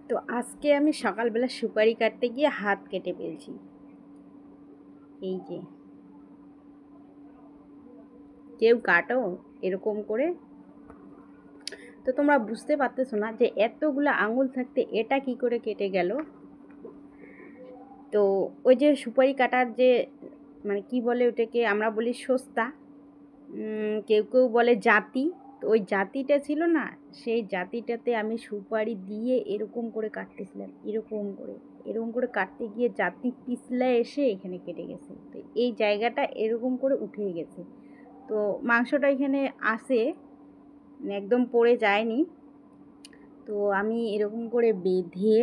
তো আজকে আমি সকালবেলা সুপারি কাটতে গিয়ে হাত কেটে ফেলছি। এই যে কেউ কাটো এরকম করে। তো তোমরা বুঝতে পারতেছো না যে এতগুলো আঙুল থাকতে এটা কি করে কেটে গেল। তো ওই যে সুপারি কাটার যে মানে কি বলে ওটাকে, আমরা বলি সস্তা, কেউ কেউ বলে জাতি। তো ওই জাতিটা ছিল না, সেই জাতিটাতে আমি সুপারি দিয়ে এরকম করে কাটতেছিলাম, এরকম করে কাটতে গিয়ে জাতি পিছলা এসে এখানে কেটে গেছে। তো এই জায়গাটা এরকম করে উঠে গেছে। তো মাংসটা এখানে আসে, একদম পড়ে যায়নি। তো আমি এরকম করে বেঁধে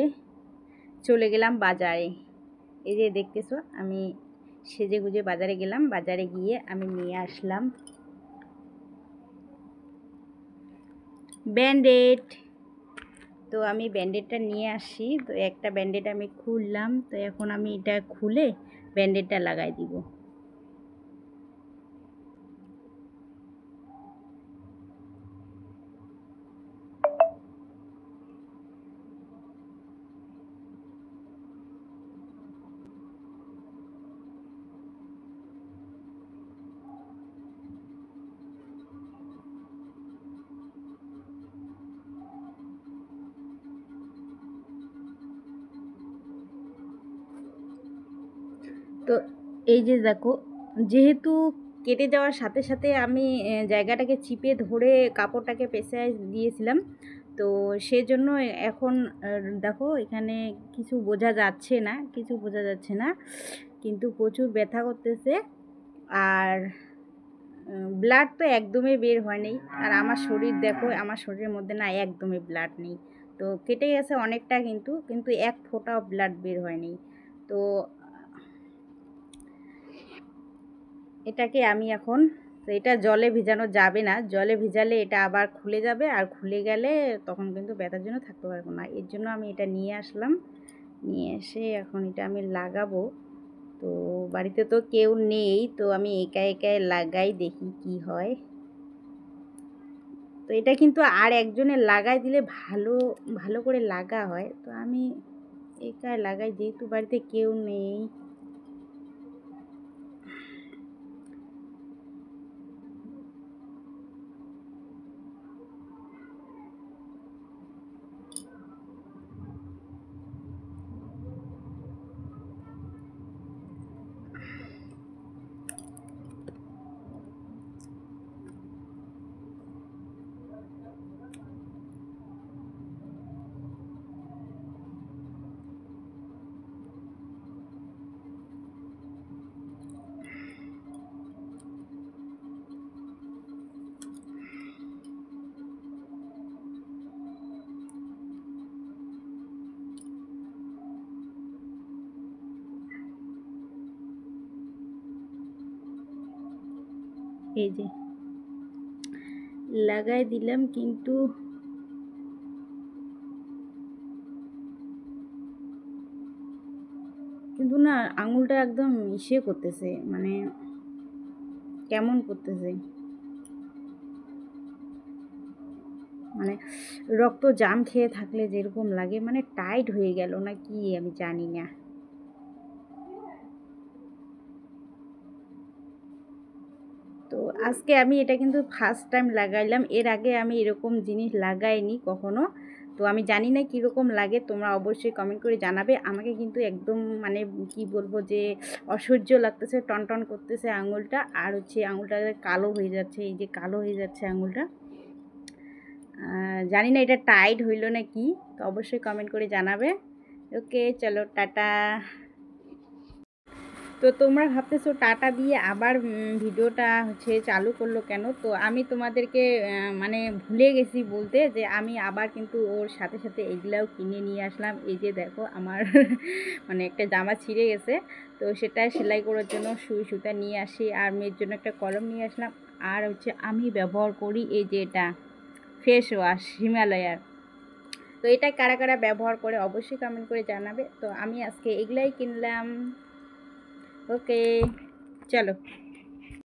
চলে গেলাম বাজারে। এই যে দেখতেছো আমি সেজে গুজে বাজারে গেলাম, বাজারে গিয়ে আমি নিয়ে আসলাম ব্যান্ডেড। তো আমি ব্যান্ডেডটা নিয়ে আসি। তো একটা ব্যান্ডেড আমি খুললাম। তো এখন আমি এটা খুলে ব্যান্ডেডটা লাগাই দিব। তো এই যে দেখো, যেহেতু কেটে যাওয়ার সাথে সাথে আমি জায়গাটাকে চিপে ধরে কাপড়টাকে পেঁচায় দিয়েছিলাম, তো সেজন্য এখন দেখো এখানে কিছু বোঝা যাচ্ছে না, কিন্তু প্রচুর ব্যথা করতেছে। আর ব্লাড তো একদমই বের হয়নি। আর আমার শরীর দেখো, আমার শরীরের মধ্যে না একদমই ব্লাড নেই। তো কেটে গেছে অনেকটা, কিন্তু এক ফোঁটাও ব্লাড বের হয়নি। তো এটাকে আমি এখন, তো এটা জলে ভিজানো যাবে না, জলে ভিজালে এটা আবার খুলে যাবে, আর খুলে গেলে তখন কিন্তু ব্যথার জন্য থাকতে পারবো না। এর জন্য আমি এটা নিয়ে আসলাম, নিয়ে এসে এখন এটা আমি লাগাবো। তো বাড়িতে তো কেউ নেই, তো আমি একাই লাগাই, দেখি কি হয়। তো এটা কিন্তু আর একজনের লাগাই দিলে ভালো ভালো করে লাগা হয়। তো আমি একাই লাগাই যেহেতু বাড়িতে কেউ নেই। এই যে লাগাই দিলাম, কিন্তু না আঙুলটা একদম ইসে করতেছে, মানে কেমন করতেছে, মানে রক্ত জাম খেয়ে থাকলে যেরকম লাগে, মানে টাইট হয়ে গেল না কি আমি জানি না। তো আজকে আমি এটা কিন্তু ফার্স্ট টাইম লাগাইলাম, এর আগে আমি এরকম জিনিস লাগাইনি কখনো। তো আমি জানি না কীরকম লাগে, তোমরা অবশ্যই কমেন্ট করে জানাবে আমাকে। কিন্তু একদম মানে কি বলবো যে অসহ্য লাগতেছে, টনটন করতেছে আঙুলটা, আর হচ্ছে আঙুলটা কালো হয়ে যাচ্ছে, এই যে কালো হয়ে যাচ্ছে আঙুলটা। জানি না এটা টাইট হইল না কি, তো অবশ্যই কমেন্ট করে জানাবে। ওকে চলো টাটা। তো তোমরা ভাবতেছো টাটা দিয়ে আবার ভিডিওটা হচ্ছে চালু করলো কেন। তো আমি তোমাদেরকে মানে ভুলে গেছি বলতে, যে আমি আবার কিন্তু ওর সাথে সাথে এগুলাও কিনে নিয়ে আসলাম। এই যে দেখো আমার মানে একটা জামা ছিঁড়ে গেছে, তো সেটা সেলাই করার জন্য সুই সুতা নিয়ে আসি, আর মেয়ের জন্য একটা কলম নিয়ে আসলাম। আর হচ্ছে আমি ব্যবহার করি এই যে এটা ফেস ওয়াশ হিমালয়ার। তো এটা কারা কারা ব্যবহার করে অবশ্যই কমেন্ট করে জানাবে। তো আমি আজকে এগুলাই কিনলাম। ওকে চলো।